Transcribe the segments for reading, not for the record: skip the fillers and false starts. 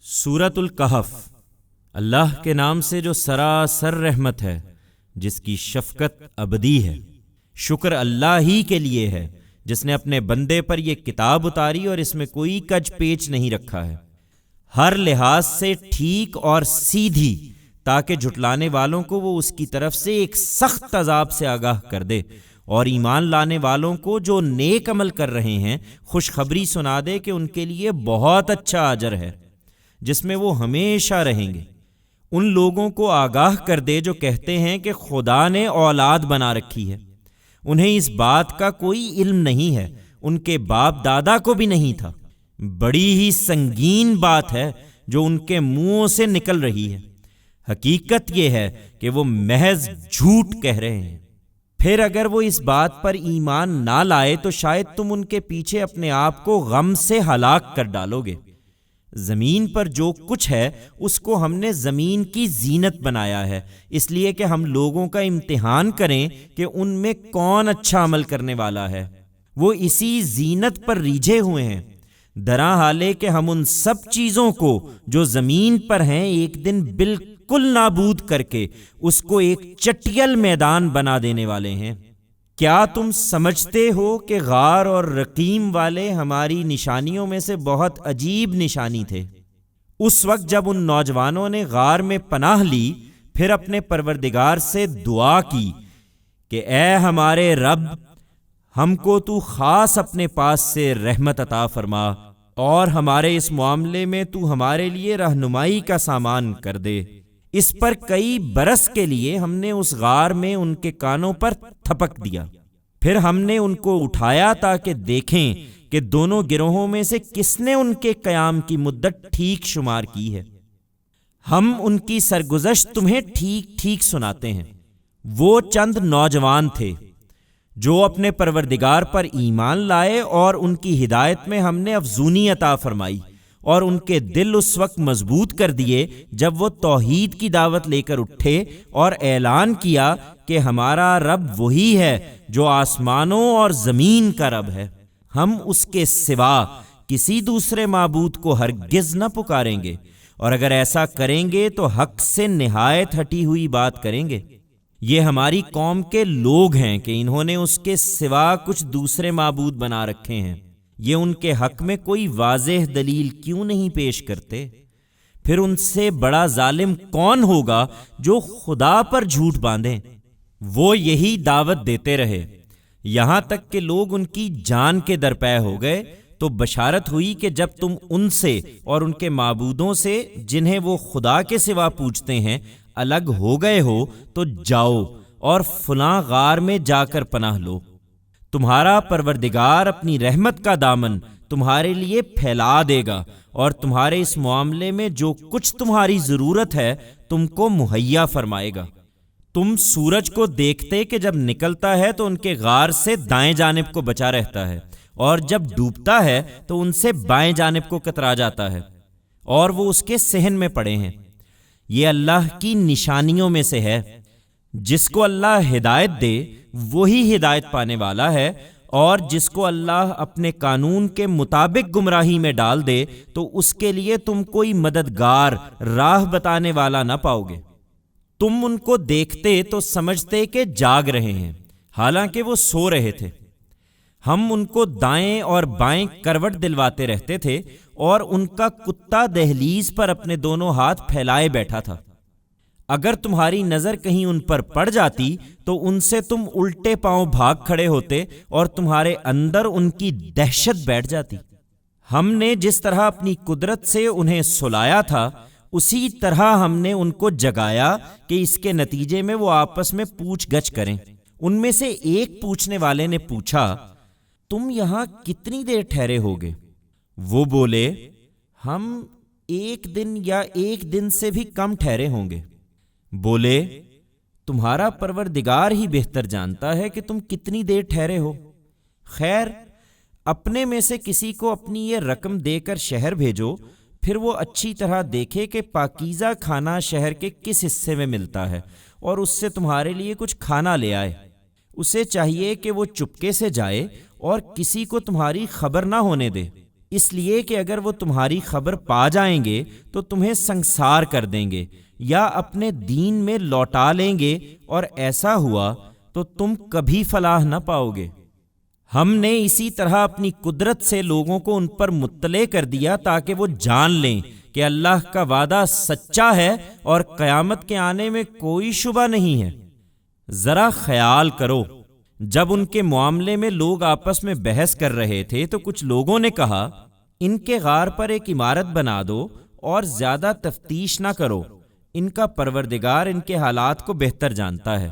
سورۃ الکہف۔ اللہ کے نام سے جو سراسر رحمت ہے، جس کی شفقت ابدی ہے۔ شکر اللہ ہی کے لیے ہے جس نے اپنے بندے پر یہ کتاب اتاری اور اس میں کوئی کج پیچ نہیں رکھا ہے، ہر لحاظ سے ٹھیک اور سیدھی، تاکہ جھٹلانے والوں کو وہ اس کی طرف سے ایک سخت عذاب سے آگاہ کر دے، اور ایمان لانے والوں کو جو نیک عمل کر رہے ہیں خوشخبری سنا دے کہ ان کے لیے بہت اچھا اجر ہے جس میں وہ ہمیشہ رہیں گے۔ ان لوگوں کو آگاہ کر دے جو کہتے ہیں کہ خدا نے اولاد بنا رکھی ہے، انہیں اس بات کا کوئی علم نہیں ہے، ان کے باپ دادا کو بھی نہیں تھا۔ بڑی ہی سنگین بات ہے جو ان کے منہوں سے نکل رہی ہے۔ حقیقت یہ ہے کہ وہ محض جھوٹ کہہ رہے ہیں۔ پھر اگر وہ اس بات پر ایمان نہ لائے تو شاید تم ان کے پیچھے اپنے آپ کو غم سے ہلاک کر ڈالو گے۔ زمین پر جو کچھ ہے اس کو ہم نے زمین کی زینت بنایا ہے، اس لیے کہ ہم لوگوں کا امتحان کریں کہ ان میں کون اچھا عمل کرنے والا ہے۔ وہ اسی زینت پر ریجھے ہوئے ہیں، درا حالے کہ ہم ان سب چیزوں کو جو زمین پر ہیں ایک دن بالکل نابود کر کے اس کو ایک چٹیل میدان بنا دینے والے ہیں۔ کیا تم سمجھتے ہو کہ غار اور رقیم والے ہماری نشانیوں میں سے بہت عجیب نشانی تھے؟ اس وقت جب ان نوجوانوں نے غار میں پناہ لی، پھر اپنے پروردگار سے دعا کی کہ اے ہمارے رب، ہم کو تو خاص اپنے پاس سے رحمت عطا فرما، اور ہمارے اس معاملے میں تو ہمارے لیے رہنمائی کا سامان کر دے۔ اس پر کئی برس کے لیے ہم نے اس غار میں ان کے کانوں پر تھپک دیا، پھر ہم نے ان کو اٹھایا تاکہ دیکھیں کہ دونوں گروہوں میں سے کس نے ان کے قیام کی مدت ٹھیک شمار کی ہے۔ ہم ان کی سرگزشت تمہیں ٹھیک ٹھیک سناتے ہیں۔ وہ چند نوجوان تھے جو اپنے پروردگار پر ایمان لائے، اور ان کی ہدایت میں ہم نے افزونی عطا فرمائی، اور ان کے دل اس وقت مضبوط کر دیے جب وہ توحید کی دعوت لے کر اٹھے اور اعلان کیا کہ ہمارا رب وہی ہے جو آسمانوں اور زمین کا رب ہے، ہم اس کے سوا کسی دوسرے معبود کو ہرگز نہ پکاریں گے، اور اگر ایسا کریں گے تو حق سے نہایت ہٹی ہوئی بات کریں گے۔ یہ ہماری قوم کے لوگ ہیں کہ انہوں نے اس کے سوا کچھ دوسرے معبود بنا رکھے ہیں، یہ ان کے حق میں کوئی واضح دلیل کیوں نہیں پیش کرتے؟ پھر ان سے بڑا ظالم کون ہوگا جو خدا پر جھوٹ باندھیں؟ وہ یہی دعوت دیتے رہے یہاں تک کہ لوگ ان کی جان کے درپے ہو گئے، تو بشارت ہوئی کہ جب تم ان سے اور ان کے معبودوں سے جنہیں وہ خدا کے سوا پوجتے ہیں الگ ہو گئے ہو تو جاؤ اور فلاں غار میں جا کر پناہ لو۔ تمہارا پروردگار اپنی رحمت کا دامن تمہارے لیے پھیلا دے گا، اور تمہارے اس معاملے میں جو کچھ تمہاری ضرورت ہے تم کو مہیا فرمائے گا۔ تم سورج کو دیکھتے کہ جب نکلتا ہے تو ان کے غار سے دائیں جانب کو بچا رہتا ہے، اور جب ڈوبتا ہے تو ان سے بائیں جانب کو کترا جاتا ہے، اور وہ اس کے صحن میں پڑے ہیں۔ یہ اللہ کی نشانیوں میں سے ہے۔ جس کو اللہ ہدایت دے وہی ہدایت پانے والا ہے، اور جس کو اللہ اپنے قانون کے مطابق گمراہی میں ڈال دے تو اس کے لیے تم کوئی مددگار، راہ بتانے والا نہ پاؤ گے۔ تم ان کو دیکھتے تو سمجھتے کہ جاگ رہے ہیں، حالانکہ وہ سو رہے تھے۔ ہم ان کو دائیں اور بائیں کروٹ دلواتے رہتے تھے، اور ان کا کتا دہلیز پر اپنے دونوں ہاتھ پھیلائے بیٹھا تھا۔ اگر تمہاری نظر کہیں ان پر پڑ جاتی تو ان سے تم الٹے پاؤں بھاگ کھڑے ہوتے، اور تمہارے اندر ان کی دہشت بیٹھ جاتی۔ ہم نے جس طرح اپنی قدرت سے انہیں سلایا تھا، اسی طرح ہم نے ان کو جگایا کہ اس کے نتیجے میں وہ آپس میں پوچھ گچھ کریں۔ ان میں سے ایک پوچھنے والے نے پوچھا، تم یہاں کتنی دیر ٹھہرے ہوگے؟ وہ بولے، ہم 1 دن یا 1 دن سے بھی کم ٹھہرے ہوں گے۔ بولے، تمہارا پروردگار ہی بہتر جانتا ہے کہ تم کتنی دیر ٹھہرے ہو۔ خیر، اپنے میں سے کسی کو اپنی یہ رقم دے کر شہر بھیجو، پھر وہ اچھی طرح دیکھے کہ پاکیزہ کھانا شہر کے کس حصے میں ملتا ہے، اور اس سے تمہارے لیے کچھ کھانا لے آئے۔ اسے چاہیے کہ وہ چپکے سے جائے اور کسی کو تمہاری خبر نہ ہونے دے۔ اس لیے کہ اگر وہ تمہاری خبر پا جائیں گے تو تمہیں سنسار کر دیں گے یا اپنے دین میں لوٹا لیں گے، اور ایسا ہوا تو تم کبھی فلاح نہ پاؤ گے۔ ہم نے اسی طرح اپنی قدرت سے لوگوں کو ان پر مطلع کر دیا تاکہ وہ جان لیں کہ اللہ کا وعدہ سچا ہے اور قیامت کے آنے میں کوئی شبہ نہیں ہے۔ ذرا خیال کرو، جب ان کے معاملے میں لوگ آپس میں بحث کر رہے تھے تو کچھ لوگوں نے کہا، ان کے غار پر ایک عمارت بنا دو اور زیادہ تفتیش نہ کرو، ان کا پروردگار ان کے حالات کو بہتر جانتا ہے۔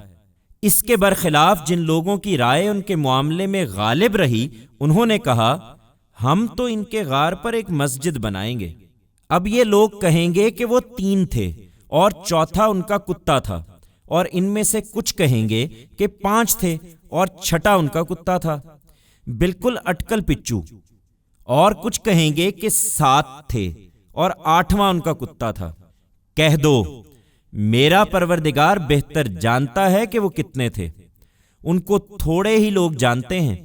اس کے برخلاف جن لوگوں کی رائے ان کے معاملے میں غالب رہی، انہوں نے کہا، ہم تو ان کے غار پر ایک مسجد بنائیں گے۔ اب یہ لوگ کہیں گے کہ وہ 3 تھے اور چوتھا ان کا کتا تھا، اور ان میں سے کچھ کہیں گے کہ 5 تھے اور چھٹا ان کا کتا تھا، بالکل اٹکل پچو، اور کچھ کہیں گے کہ 7 تھے اور 8واں ان کا کتا تھا۔ کہہ دو، میرا پروردگار بہتر جانتا ہے کہ وہ کتنے تھے، ان کو تھوڑے ہی لوگ جانتے ہیں۔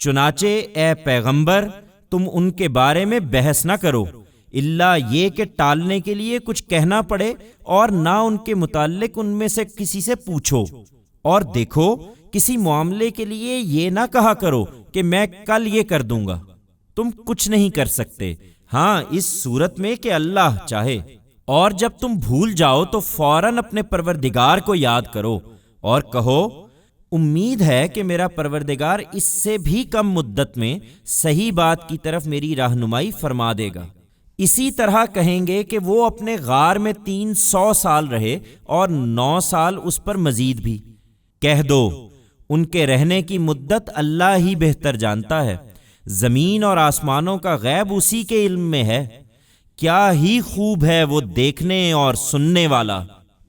چنانچہ اے پیغمبر، تم ان کے بارے میں بحث نہ کرو، الا یہ کہ ٹالنے کے لیے کچھ کہنا پڑے، اور نہ ان کے متعلق ان میں سے کسی سے پوچھو۔ اور دیکھو، کسی معاملے کے لیے یہ نہ کہا کرو کہ میں کل یہ کر دوں گا، تم کچھ نہیں کر سکتے، ہاں اس صورت میں کہ اللہ چاہے۔ اور جب تم بھول جاؤ تو فوراً اپنے پروردگار کو یاد کرو اور کہو، امید ہے کہ میرا پروردگار اس سے بھی کم مدت میں صحیح بات کی طرف میری رہنمائی فرما دے گا۔ اسی طرح کہیں گے کہ وہ اپنے غار میں 300 سال رہے اور 9 سال اس پر مزید بھی۔ کہہ دو، ان کے رہنے کی مدت اللہ ہی بہتر جانتا ہے، زمین اور آسمانوں کا غیب اسی کے علم میں ہے۔ کیا ہی خوب ہے وہ دیکھنے اور سننے والا،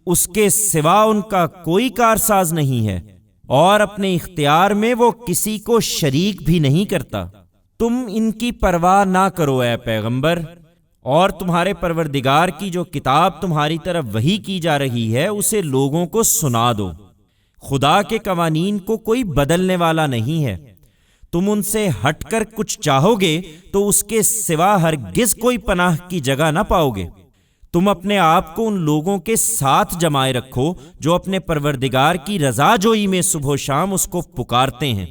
اس کے سوا ان کا کوئی کارساز نہیں ہے، اور اپنے اختیار میں وہ کسی کو شریک بھی نہیں کرتا۔ تم ان کی پرواہ نہ کرو اے پیغمبر، اور تمہارے پروردگار کی جو کتاب تمہاری طرف وحی کی جا رہی ہے اسے لوگوں کو سنا دو۔ خدا کے قوانین کو کوئی بدلنے والا نہیں ہے، تم ان سے ہٹ کر کچھ چاہو گے تو اس کے سوا ہرگز کوئی پناہ کی جگہ نہ پاؤ گے۔ تم اپنے آپ کو ان لوگوں کے ساتھ جمائے رکھو جو اپنے پروردگار کی رضا جوئی میں صبح و شام اس کو پکارتے ہیں۔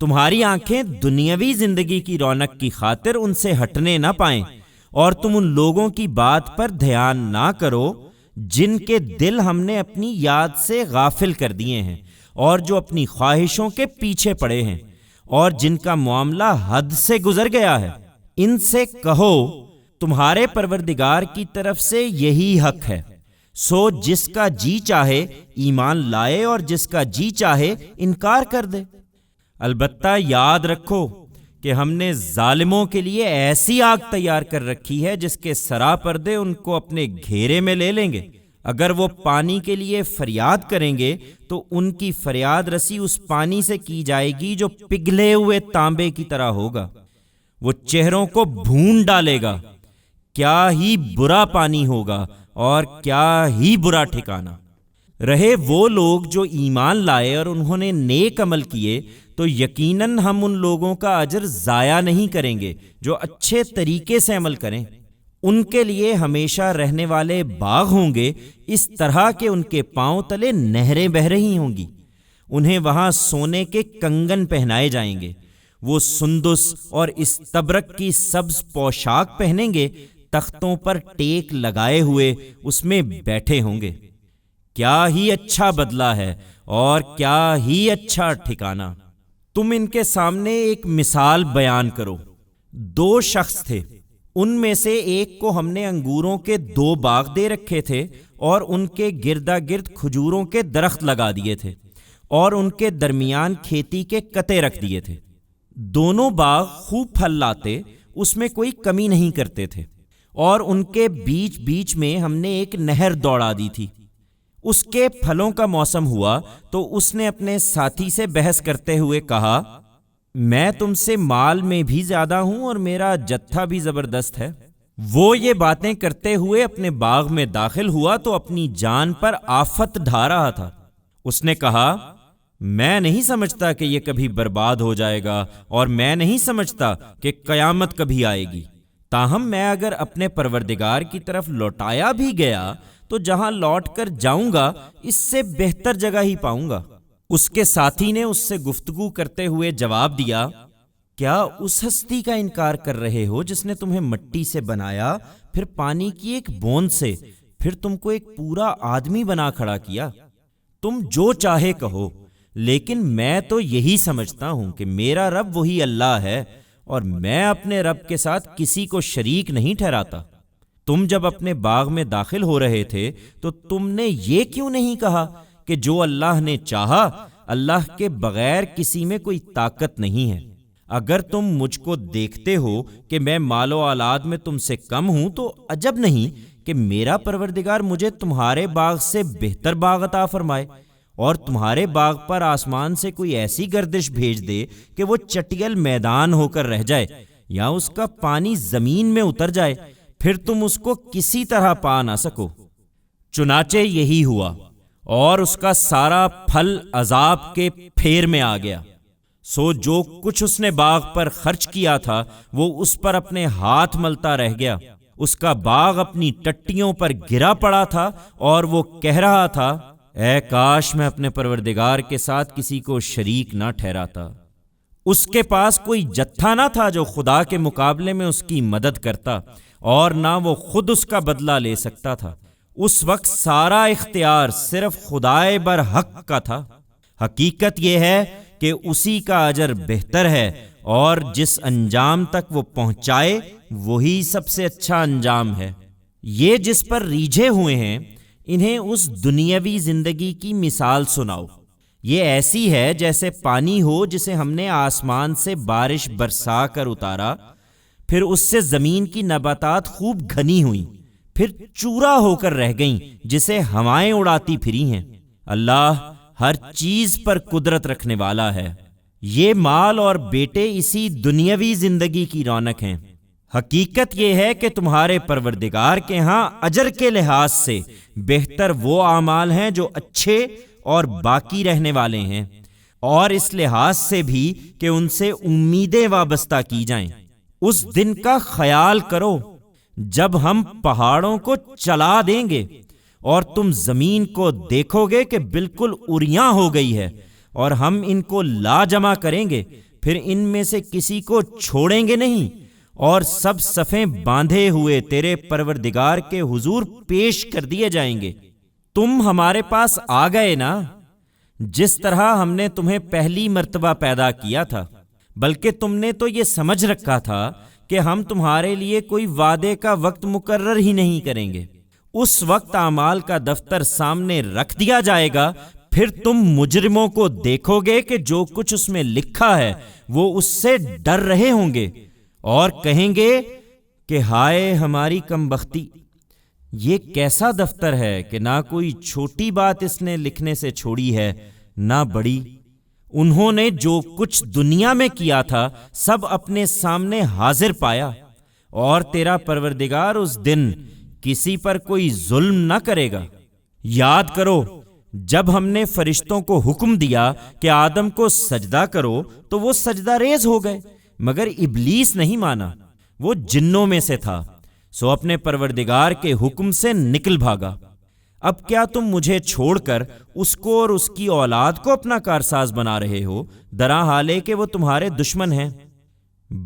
تمہاری آنکھیں دنیاوی زندگی کی رونق کی خاطر ان سے ہٹنے نہ پائیں، اور تم ان لوگوں کی بات پر دھیان نہ کرو جن کے دل ہم نے اپنی یاد سے غافل کر دیے ہیں، اور جو اپنی خواہشوں کے پیچھے پڑے ہیں، اور جن کا معاملہ حد سے گزر گیا ہے۔ ان سے کہو، تمہارے پروردگار کی طرف سے یہی حق ہے، سو جس کا جی چاہے ایمان لائے اور جس کا جی چاہے انکار کر دے۔ البتہ یاد رکھو کہ ہم نے ظالموں کے لیے ایسی آگ تیار کر رکھی ہے جس کے سراپردے ان کو اپنے گھیرے میں لے لیں گے۔ اگر وہ پانی کے لیے فریاد کریں گے تو ان کی فریاد رسی اس پانی سے کی جائے گی جو پگھلے ہوئے تانبے کی طرح ہوگا، وہ چہروں کو بھون ڈالے گا۔ کیا ہی برا پانی ہوگا اور کیا ہی برا ٹھکانہ۔ رہے وہ لوگ جو ایمان لائے اور انہوں نے نیک عمل کیے تو یقیناً ہم ان لوگوں کا اجر ضائع نہیں کریں گے جو اچھے طریقے سے عمل کریں۔ ان کے لیے ہمیشہ رہنے والے باغ ہوں گے، اس طرح کہ ان کے پاؤں تلے نہریں بہہ رہی ہوں گی۔ انہیں وہاں سونے کے کنگن پہنائے جائیں گے، وہ سندس اور استبرق کی سبز پوشاک پہنیں گے، تختوں پر ٹیک لگائے ہوئے اس میں بیٹھے ہوں گے۔ کیا ہی اچھا بدلہ ہے اور کیا ہی اچھا ٹھکانہ۔ تم ان کے سامنے ایک مثال بیان کرو۔ 2 شخص تھے، ان میں سے ایک کو ہم نے انگوروں کے 2 باغ دے رکھے تھے اور ان کے گردا گرد کھجوروں کے درخت لگا دیے تھے اور ان کے درمیان کھیتی کے کتے رکھ دیے تھے۔ دونوں باغ خوب پھل لاتے، اس میں کوئی کمی نہیں کرتے تھے، اور ان کے بیچ بیچ میں ہم نے ایک نہر دوڑا دی تھی۔ اس کے پھلوں کا موسم ہوا تو اس نے اپنے ساتھی سے بحث کرتے ہوئے کہا، میں تم سے مال میں بھی زیادہ ہوں اور میرا جتھا بھی زبردست ہے۔ وہ یہ باتیں کرتے ہوئے اپنے باغ میں داخل ہوا تو اپنی جان پر آفت ڈھا رہا تھا۔ اس نے کہا، میں نہیں سمجھتا کہ یہ کبھی برباد ہو جائے گا، اور میں نہیں سمجھتا کہ قیامت کبھی آئے گی۔ تاہم میں اگر اپنے پروردگار کی طرف لوٹایا بھی گیا تو جہاں لوٹ کر جاؤں گا اس سے بہتر جگہ ہی پاؤں گا۔ اس کے ساتھی نے اس سے گفتگو کرتے ہوئے جواب دیا، کیا اس ہستی کا انکار کر رہے ہو جس نے تمہیں مٹی سے بنایا، پھر پانی کی ایک بوند سے، پھر تم کو ایک پورا آدمی بنا کھڑا کیا؟ تم جو چاہے کہو، لیکن میں تو یہی سمجھتا ہوں کہ میرا رب وہی اللہ ہے، اور میں اپنے رب کے ساتھ کسی کو شریک نہیں ٹھہراتا۔ تم جب اپنے باغ میں داخل ہو رہے تھے تو تم نے یہ کیوں نہیں کہا کہ جو اللہ نے چاہا، اللہ کے بغیر کسی میں کوئی طاقت نہیں ہے؟ اگر تم مجھ کو دیکھتے ہو کہ میں مال و اولاد میں تم سے کم ہوں تو عجب نہیں کہ میرا پروردگار مجھے تمہارے باغ سے بہتر باغ عطا فرمائے، اور تمہارے باغ پر آسمان سے کوئی ایسی گردش بھیج دے کہ وہ چٹیل میدان ہو کر رہ جائے، یا اس کا پانی زمین میں اتر جائے، پھر تم اس کو کسی طرح پا نہ سکو۔ چنانچہ یہی ہوا، اور اس کا سارا پھل عذاب کے پھیر میں آ گیا۔ سو جو کچھ اس نے باغ پر خرچ کیا تھا وہ اس پر اپنے ہاتھ ملتا رہ گیا۔ اس کا باغ اپنی ٹٹیوں پر گرا پڑا تھا، اور وہ کہہ رہا تھا، اے کاش میں اپنے پروردگار کے ساتھ کسی کو شریک نہ ٹھہراتا۔ اس کے پاس کوئی جتھا نہ تھا جو خدا کے مقابلے میں اس کی مدد کرتا، اور نہ وہ خود اس کا بدلہ لے سکتا تھا۔ اس وقت سارا اختیار صرف خدائے برحق کا تھا۔ حقیقت یہ ہے کہ اسی کا اجر بہتر ہے، اور جس انجام تک وہ پہنچائے وہی سب سے اچھا انجام ہے۔ یہ جس پر ریجھے ہوئے ہیں انہیں اس دنیاوی زندگی کی مثال سناؤ۔ یہ ایسی ہے جیسے پانی ہو جسے ہم نے آسمان سے بارش برسا کر اتارا، پھر اس سے زمین کی نباتات خوب گھنی ہوئیں، پھر چورا ہو کر رہ گئیں جسے ہوائیں اڑاتی پھری ہیں۔ اللہ ہر چیز پر قدرت رکھنے والا ہے۔ یہ مال اور بیٹے اسی دنیاوی زندگی کی رونق ہیں۔ حقیقت یہ ہے کہ تمہارے پروردگار کے ہاں اجر کے لحاظ سے بہتر وہ اعمال ہیں جو اچھے اور باقی رہنے والے ہیں، اور اس لحاظ سے بھی کہ ان سے امیدیں وابستہ کی جائیں۔ اس دن کا خیال کرو جب ہم پہاڑوں کو چلا دیں گے اور تم زمین کو دیکھو گے کہ بالکل اریاں ہو گئی ہے، اور ہم ان کو لا جمع کریں گے، پھر ان میں سے کسی کو چھوڑیں گے نہیں، اور سب صفیں باندھے ہوئے تیرے پروردگار کے حضور پیش کر دیے جائیں گے۔ تم ہمارے پاس آ گئے نا، جس طرح ہم نے تمہیں پہلی مرتبہ پیدا کیا تھا، بلکہ تم نے تو یہ سمجھ رکھا تھا کہ ہم تمہارے لیے کوئی وعدے کا وقت مقرر ہی نہیں کریں گے۔ اس وقت اعمال کا دفتر سامنے رکھ دیا جائے گا، پھر تم مجرموں کو دیکھو گے کہ جو کچھ اس میں لکھا ہے وہ اس سے ڈر رہے ہوں گے، اور کہیں گے کہ ہائے ہماری کم بختی، یہ کیسا دفتر ہے کہ نہ کوئی چھوٹی بات اس نے لکھنے سے چھوڑی ہے نہ بڑی۔ انہوں نے جو کچھ دنیا میں کیا تھا سب اپنے سامنے حاضر پایا، اور تیرا پروردگار اس دن کسی پر کوئی ظلم نہ کرے گا۔ یاد کرو جب ہم نے فرشتوں کو حکم دیا کہ آدم کو سجدہ کرو تو وہ سجدہ ریز ہو گئے، مگر ابلیس نہیں مانا، وہ جنوں میں سے تھا، سو اپنے پروردگار کے حکم سے نکل بھاگا۔ اب کیا تم مجھے چھوڑ کر اس کو اور اس کی اولاد کو اپنا کارساز بنا رہے ہو، درا حالے کہ وہ تمہارے دشمن ہیں؟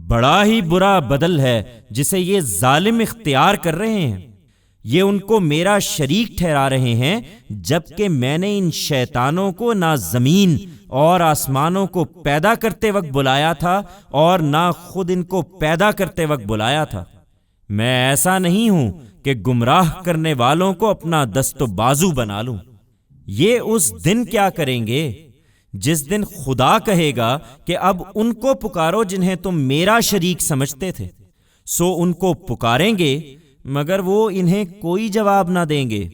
بڑا ہی برا بدل ہے جسے یہ ظالم اختیار کر رہے ہیں۔ یہ ان کو میرا شریک ٹھہرا رہے ہیں، جبکہ میں نے ان شیطانوں کو نہ زمین اور آسمانوں کو پیدا کرتے وقت بلایا تھا، اور نہ خود ان کو پیدا کرتے وقت بلایا تھا۔ میں ایسا نہیں ہوں کہ گمراہ کرنے والوں کو اپنا دست و بازو بنا لوں۔ یہ اس دن کیا کریں گے جس دن خدا کہے گا کہ اب ان کو پکارو جنہیں تم میرا شریک سمجھتے تھے، سو ان کو پکاریں گے مگر وہ انہیں کوئی جواب نہ دیں گے۔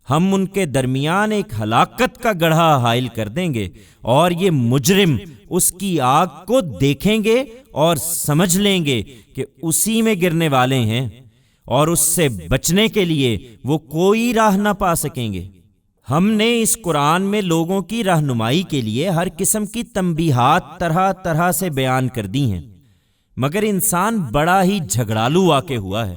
ہم ان کے درمیان ایک ہلاکت کا گڑھا حائل کر دیں گے، اور یہ مجرم اس کی آگ کو دیکھیں گے اور سمجھ لیں گے کہ اسی میں گرنے والے ہیں، اور اس سے بچنے کے لیے وہ کوئی راہ نہ پا سکیں گے۔ ہم نے اس قرآن میں لوگوں کی رہنمائی کے لیے ہر قسم کی تنبیہات طرح طرح سے بیان کر دی ہیں، مگر انسان بڑا ہی جھگڑالو واقع ہوا ہے۔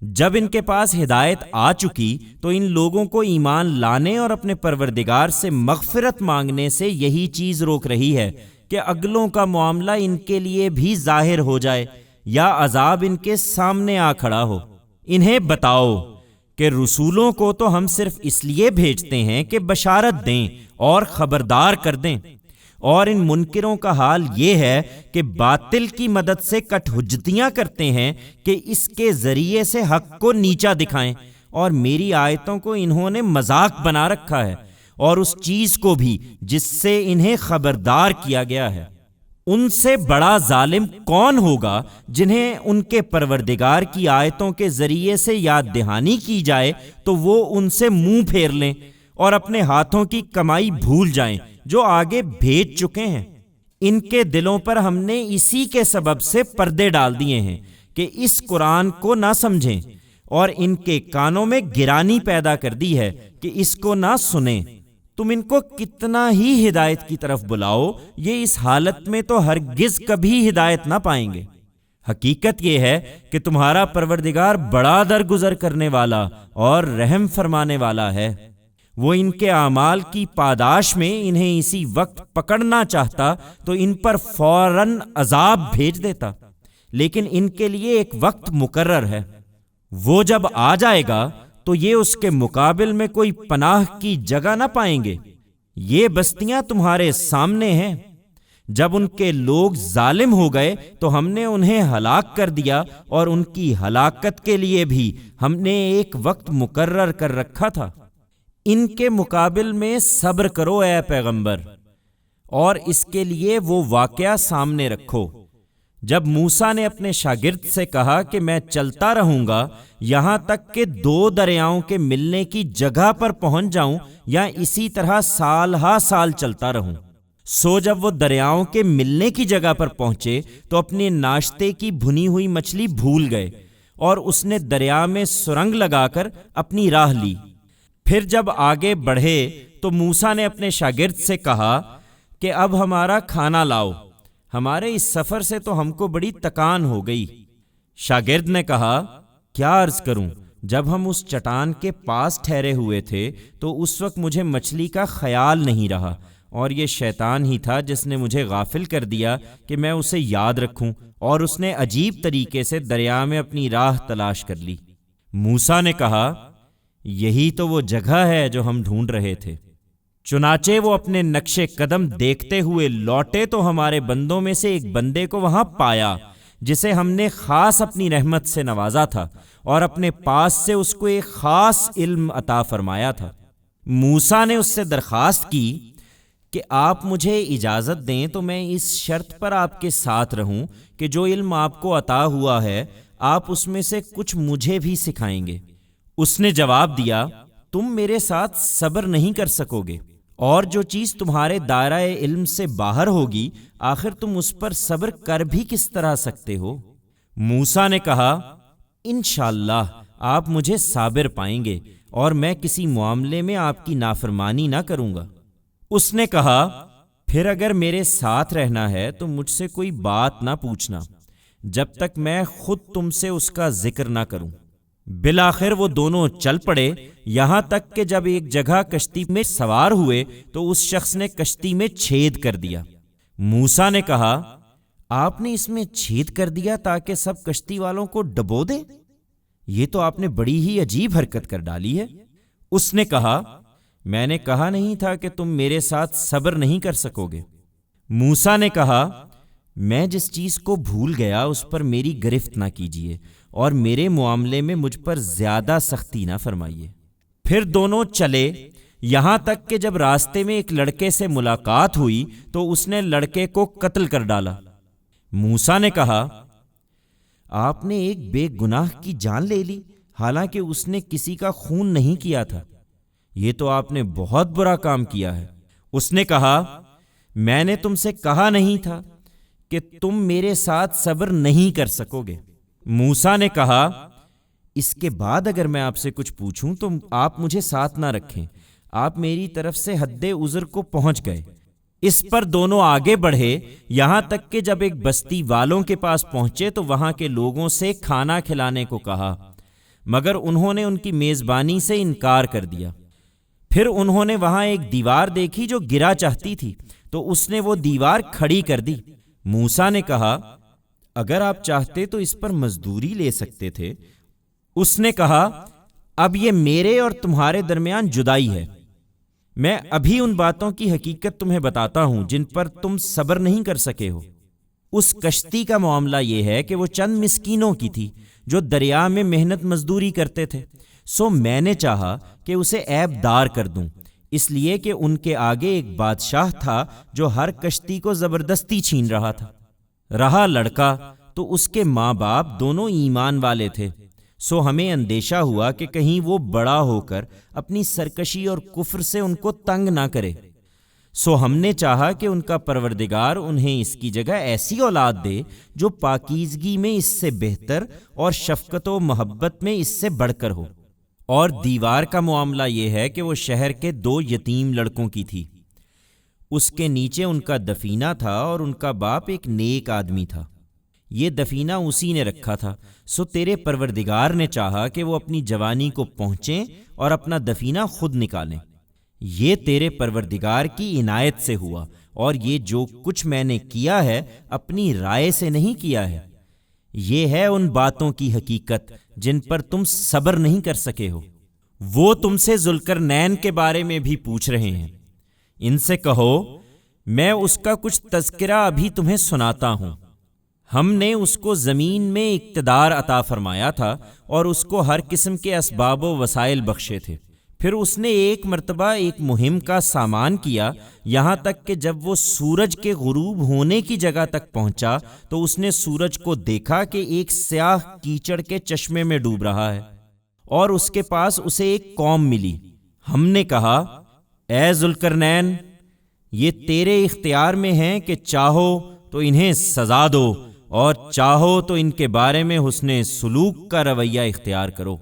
جب ان کے پاس ہدایت آ چکی تو ان لوگوں کو ایمان لانے اور اپنے پروردگار سے مغفرت مانگنے سے یہی چیز روک رہی ہے کہ اگلوں کا معاملہ ان کے لیے بھی ظاہر ہو جائے یا عذاب ان کے سامنے آ کھڑا ہو۔ انہیں بتاؤ کہ رسولوں کو تو ہم صرف اس لیے بھیجتے ہیں کہ بشارت دیں اور خبردار کر دیں، اور ان منکروں کا حال یہ ہے کہ باطل کی مدد سے کٹ حجتیاں کرتے ہیں کہ اس کے ذریعے سے حق کو نیچا دکھائیں، اور میری آیتوں کو انہوں نے مذاق بنا رکھا ہے، اور اس چیز کو بھی جس سے انہیں خبردار کیا گیا ہے۔ ان سے بڑا ظالم کون ہوگا جنہیں ان کے پروردگار کی آیتوں کے ذریعے سے یاد دہانی کی جائے تو وہ ان سے منہ پھیر لیں اور اپنے ہاتھوں کی کمائی بھول جائیں جو آگے بھیج چکے ہیں۔ ان کے دلوں پر ہم نے اسی کے سبب سے پردے ڈال دیے ہیں کہ اس قرآن کو نہ سمجھیں، اور ان کے کانوں میں گرانی پیدا کر دی ہے کہ اس کو نہ سنیں۔ تم ان کو کتنا ہی ہدایت کی طرف بلاؤ، یہ اس حالت میں تو ہرگز کبھی ہدایت نہ پائیں گے۔ حقیقت یہ ہے کہ تمہارا پروردگار بڑا درگزر کرنے والا اور رحم فرمانے والا ہے۔ وہ ان کے اعمال کی پاداش میں انہیں اسی وقت پکڑنا چاہتا تو ان پر فوراً عذاب بھیج دیتا، لیکن ان کے لیے ایک وقت مقرر ہے۔ وہ جب آ جائے گا تو یہ اس کے مقابل میں کوئی پناہ کی جگہ نہ پائیں گے۔ یہ بستیاں تمہارے سامنے ہیں۔ جب ان کے لوگ ظالم ہو گئے تو ہم نے انہیں ہلاک کر دیا، اور ان کی ہلاکت کے لیے بھی ہم نے ایک وقت مقرر کر رکھا تھا۔ ان کے مقابل میں صبر کرو اے پیغمبر، اور اس کے لیے وہ واقعہ سامنے رکھو جب موسیٰ نے اپنے شاگرد سے کہا کہ میں چلتا رہوں گا یہاں تک کہ 2 دریاؤں کے ملنے کی جگہ پر پہنچ جاؤں، یا اسی طرح سال ہا سال چلتا رہوں۔ سو جب وہ دریاؤں کے ملنے کی جگہ پر پہنچے تو اپنے ناشتے کی بھنی ہوئی مچھلی بھول گئے، اور اس نے دریا میں سرنگ لگا کر اپنی راہ لی۔ پھر جب آگے بڑھے تو موسیٰ نے اپنے شاگرد سے کہا کہ اب ہمارا کھانا لاؤ، ہمارے اس سفر سے تو ہم کو بڑی تکان ہو گئی۔ شاگرد نے کہا کیا عرض کروں، جب ہم اس چٹان کے پاس ٹھہرے ہوئے تھے تو اس وقت مجھے مچھلی کا خیال نہیں رہا، اور یہ شیطان ہی تھا جس نے مجھے غافل کر دیا کہ میں اسے یاد رکھوں، اور اس نے عجیب طریقے سے دریا میں اپنی راہ تلاش کر لی۔ موسیٰ نے کہا یہی تو وہ جگہ ہے جو ہم ڈھونڈ رہے تھے۔ چنانچہ وہ اپنے نقش قدم دیکھتے ہوئے لوٹے تو ہمارے بندوں میں سے ایک بندے کو وہاں پایا جسے ہم نے خاص اپنی رحمت سے نوازا تھا، اور اپنے پاس سے اس کو ایک خاص علم عطا فرمایا تھا۔ موسیٰ نے اس سے درخواست کی کہ آپ مجھے اجازت دیں تو میں اس شرط پر آپ کے ساتھ رہوں کہ جو علم آپ کو عطا ہوا ہے آپ اس میں سے کچھ مجھے بھی سکھائیں گے۔ اس نے جواب دیا تم میرے ساتھ صبر نہیں کر سکو گے، اور جو چیز تمہارے دائرہ علم سے باہر ہوگی آخر تم اس پر صبر کر بھی کس طرح سکتے ہو؟ موسیٰ نے کہا انشاءاللہ آپ مجھے صابر پائیں گے، اور میں کسی معاملے میں آپ کی نافرمانی نہ کروں گا۔ اس نے کہا پھر اگر میرے ساتھ رہنا ہے تو مجھ سے کوئی بات نہ پوچھنا جب تک میں خود تم سے اس کا ذکر نہ کروں۔ بالآخر وہ دونوں چل پڑے، یہاں تک کہ جب ایک جگہ کشتی میں سوار ہوئے تو اس شخص نے کشتی میں چھید کر دیا۔ موسیٰ نے کہا آپ نے اس میں چھید کر دیا تاکہ سب کشتی والوں کو ڈبو دے؟ یہ تو آپ نے بڑی ہی عجیب حرکت کر ڈالی ہے۔ اس نے کہا میں نے کہا نہیں تھا کہ تم میرے ساتھ صبر نہیں کر سکو گے۔ موسیٰ نے کہا میں جس چیز کو بھول گیا اس پر میری گرفت نہ کیجیے، اور میرے معاملے میں مجھ پر زیادہ سختی نہ فرمائیے۔ پھر دونوں چلے، یہاں تک کہ جب راستے میں ایک لڑکے سے ملاقات ہوئی تو اس نے لڑکے کو قتل کر ڈالا۔ موسیٰ نے کہا آپ نے ایک بے گناہ کی جان لے لی حالانکہ اس نے کسی کا خون نہیں کیا تھا، یہ تو آپ نے بہت برا کام کیا ہے۔ اس نے کہا میں نے تم سے کہا نہیں تھا کہ تم میرے ساتھ صبر نہیں کر سکو گے۔ موسیٰ نے کہا اس کے بعد اگر میں آپ سے کچھ پوچھوں تو آپ مجھے ساتھ نہ رکھیں، آپ میری طرف سے حد عذر کو پہنچ گئے۔ اس پر دونوں آگے بڑھے، یہاں تک کہ جب ایک بستی والوں کے پاس پہنچے تو وہاں کے لوگوں سے کھانا کھلانے کو کہا، مگر انہوں نے ان کی میزبانی سے انکار کر دیا۔ پھر انہوں نے وہاں ایک دیوار دیکھی جو گرا چاہتی تھی، تو اس نے وہ دیوار کھڑی کر دی۔ موسیٰ نے کہا، اگر آپ چاہتے تو اس پر مزدوری لے سکتے تھے۔ اس نے کہا، اب یہ میرے اور تمہارے درمیان جدائی ہے۔ میں ابھی ان باتوں کی حقیقت تمہیں بتاتا ہوں جن پر تم صبر نہیں کر سکے ہو۔ اس کشتی کا معاملہ یہ ہے کہ وہ چند مسکینوں کی تھی جو دریا میں محنت مزدوری کرتے تھے، سو میں نے چاہا کہ اسے عیب دار کر دوں، اس لیے کہ ان کے آگے ایک بادشاہ تھا جو ہر کشتی کو زبردستی چھین رہا تھا۔ رہا لڑکا تو اس کے ماں باپ دونوں ایمان والے تھے، سو ہمیں اندیشہ ہوا کہ کہیں وہ بڑا ہو کر اپنی سرکشی اور کفر سے ان کو تنگ نہ کرے، سو ہم نے چاہا کہ ان کا پروردگار انہیں اس کی جگہ ایسی اولاد دے جو پاکیزگی میں اس سے بہتر اور شفقت و محبت میں اس سے بڑھ کر ہو۔ اور دیوار کا معاملہ یہ ہے کہ وہ شہر کے 2 یتیم لڑکوں کی تھی۔ اس کے نیچے ان کا دفینہ تھا اور ان کا باپ ایک نیک آدمی تھا۔ یہ دفینہ اسی نے رکھا تھا، سو تیرے پروردگار نے چاہا کہ وہ اپنی جوانی کو پہنچیں اور اپنا دفینہ خود نکالیں۔ یہ تیرے پروردگار کی عنایت سے ہوا، اور یہ جو کچھ میں نے کیا ہے اپنی رائے سے نہیں کیا ہے۔ یہ ہے ان باتوں کی حقیقت جن پر تم صبر نہیں کر سکے ہو۔ وہ تم سے ذوالقرنین کے بارے میں بھی پوچھ رہے ہیں، ان سے کہو میں اس کا کچھ تذکرہ ابھی تمہیں سناتا ہوں۔ ہم نے اس کو زمین میں اقتدار عطا فرمایا تھا اور اس کو ہر قسم کے اسباب و وسائل بخشے تھے۔ پھر اس نے ایک مرتبہ ایک مہم کا سامان کیا، یہاں تک کہ جب وہ سورج کے غروب ہونے کی جگہ تک پہنچا تو اس نے سورج کو دیکھا کہ ایک سیاہ کیچڑ کے چشمے میں ڈوب رہا ہے، اور اس کے پاس اسے ایک قوم ملی۔ ہم نے کہا، اے ذوالقرنین، یہ تیرے اختیار میں ہیں کہ چاہو تو انہیں سزا دو اور چاہو تو ان کے بارے میں حسن سلوک کا رویہ اختیار کرو۔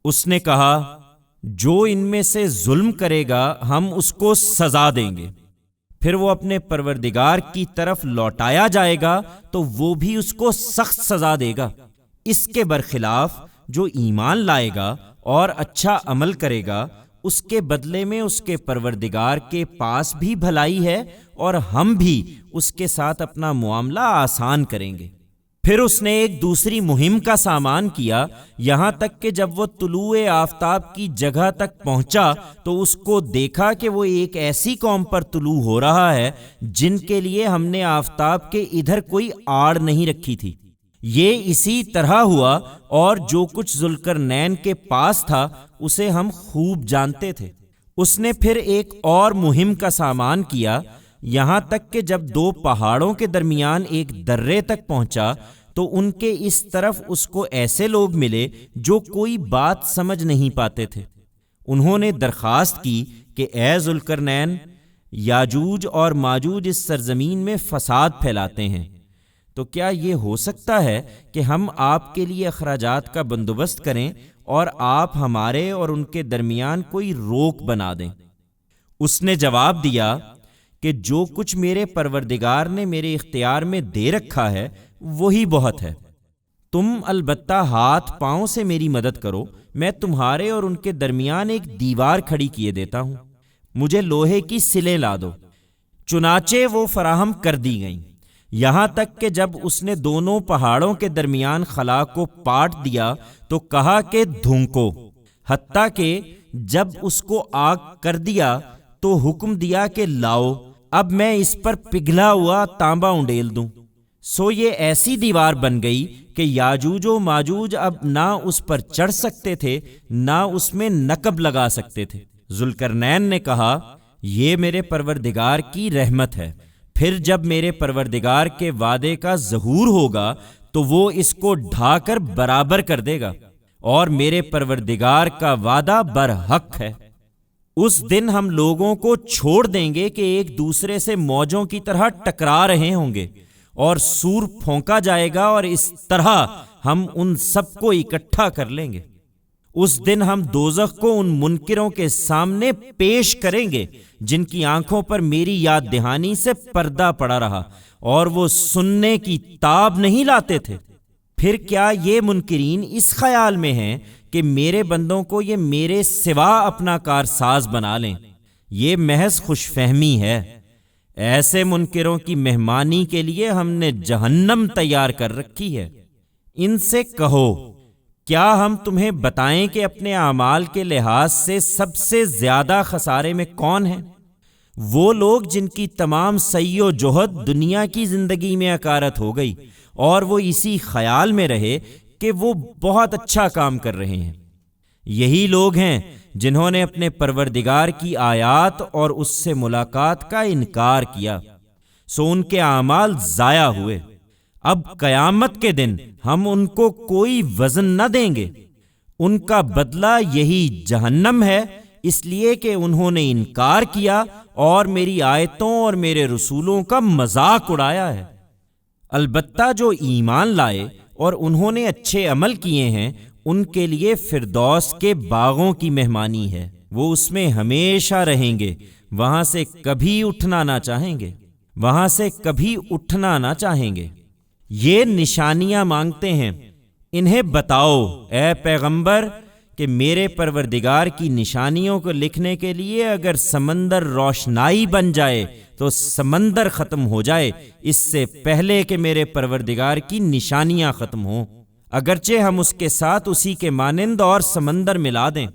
اس نے کہا، جو ان میں سے ظلم کرے گا ہم اس کو سزا دیں گے۔ پھر وہ اپنے پروردگار کی طرف لوٹایا جائے گا تو وہ بھی اس کو سخت سزا دے گا۔ اس کے برخلاف جو ایمان لائے گا اور اچھا عمل کرے گا، اس کے بدلے میں اس کے پروردگار کے پاس بھی بھلائی ہے، اور ہم بھی اس کے ساتھ اپنا معاملہ آسان کریں گے۔ پھر اس نے ایک دوسری مہم کا سامان کیا، یہاں تک کہ جب وہ طلوع آفتاب کی جگہ تک پہنچا تو اس کو دیکھا کہ وہ ایک ایسی قوم پر طلوع ہو رہا ہے جن کے لیے ہم نے آفتاب کے ادھر کوئی آڑ نہیں رکھی تھی۔ یہ اسی طرح ہوا، اور جو کچھ ذوالقرنین کے پاس تھا اسے ہم خوب جانتے تھے۔ اس نے پھر ایک اور مہم کا سامان کیا، یہاں تک کہ جب 2 پہاڑوں کے درمیان ایک درے تک پہنچا تو ان کے اس طرف اس کو ایسے لوگ ملے جو کوئی بات سمجھ نہیں پاتے تھے۔ انہوں نے درخواست کی کہ اے ذوالقرنین، یاجوج اور ماجوج اس سرزمین میں فساد پھیلاتے ہیں، تو کیا یہ ہو سکتا ہے کہ ہم آپ کے لیے اخراجات کا بندوبست کریں اور آپ ہمارے اور ان کے درمیان کوئی روک بنا دیں؟ اس نے جواب دیا کہ جو کچھ میرے پروردگار نے میرے اختیار میں دے رکھا ہے وہی بہت ہے۔ تم البتہ ہاتھ پاؤں سے میری مدد کرو، میں تمہارے اور ان کے درمیان ایک دیوار کھڑی کیے دیتا ہوں۔ مجھے لوہے کی سلیں لا دو۔ چنانچہ وہ فراہم کر دی گئیں، یہاں تک کہ جب اس نے دونوں پہاڑوں کے درمیان خلا کو پاٹ دیا تو کہا کہ دھنکو، حتیٰ کہ جب اس کو آگ کر دیا تو حکم دیا کہ لاؤ، اب میں اس پر پگھلا ہوا تانبا انڈیل دوں۔ سو یہ ایسی دیوار بن گئی کہ یاجوج و ماجوج اب نہ اس پر چڑھ سکتے تھے نہ اس میں نقب لگا سکتے تھے۔ ذوالقرنین نے کہا، یہ میرے پروردگار کی رحمت ہے، پھر جب میرے پروردگار کے وعدے کا ظہور ہوگا تو وہ اس کو ڈھا کر برابر کر دے گا، اور میرے پروردگار کا وعدہ برحق ہے۔ اس دن ہم لوگوں کو چھوڑ دیں گے کہ ایک دوسرے سے موجوں کی طرح ٹکرا رہے ہوں گے، اور سور پھونکا جائے گا، اور اس طرح ہم ان سب کو اکٹھا کر لیں گے۔ اس دن ہم دوزخ کو ان منکروں کے سامنے پیش کریں گے جن کی آنکھوں پر میری یاد دہانی سے پردہ پڑا رہا اور وہ سننے کی تاب نہیں لاتے تھے۔ پھر کیا یہ منکرین اس خیال میں ہیں کہ میرے بندوں کو یہ میرے سوا اپنا کارساز بنا لیں؟ یہ محض خوش فہمی ہے۔ ایسے منکروں کی مہمانی کے لیے ہم نے جہنم تیار کر رکھی ہے۔ ان سے کہو، کیا ہم تمہیں بتائیں کہ اپنے اعمال کے لحاظ سے سب سے زیادہ خسارے میں کون ہیں؟ وہ لوگ جن کی تمام سعی و جہد دنیا کی زندگی میں اکارت ہو گئی اور وہ اسی خیال میں رہے کہ وہ بہت اچھا کام کر رہے ہیں۔ یہی لوگ ہیں جنہوں نے اپنے پروردگار کی آیات اور اس سے ملاقات کا انکار کیا، سو ان کے اعمال ضائع ہوئے۔ اب قیامت کے دن ہم ان کو کوئی وزن نہ دیں گے، ان کا بدلہ یہی جہنم ہے، اس لیے کہ انہوں نے انکار کیا اور میری آیتوں اور میرے رسولوں کا مذاق اڑایا ہے۔ البتہ جو ایمان لائے اور انہوں نے اچھے عمل کیے ہیں، ان کے لیے فردوس کے باغوں کی مہمانی ہے، وہ اس میں ہمیشہ رہیں گے، وہاں سے کبھی اٹھنا نہ چاہیں گے۔ یہ نشانیاں مانگتے ہیں، انہیں بتاؤ اے پیغمبر کہ میرے پروردگار کی نشانیوں کو لکھنے کے لیے اگر سمندر روشنائی بن جائے تو سمندر ختم ہو جائے اس سے پہلے کہ میرے پروردگار کی نشانیاں ختم ہوں، اگرچہ ہم اس کے ساتھ اسی کے مانند اور سمندر ملا دیں۔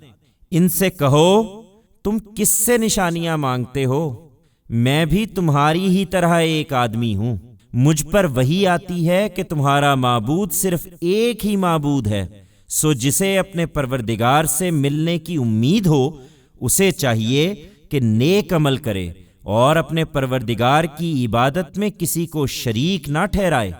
ان سے کہو، تم کس سے نشانیاں مانگتے ہو؟ میں بھی تمہاری ہی طرح ایک آدمی ہوں، مجھ پر وحی آتی ہے کہ تمہارا معبود صرف ایک ہی معبود ہے، سو جسے اپنے پروردگار سے ملنے کی امید ہو اسے چاہیے کہ نیک عمل کرے اور اپنے پروردگار کی عبادت میں کسی کو شریک نہ ٹھہرائے۔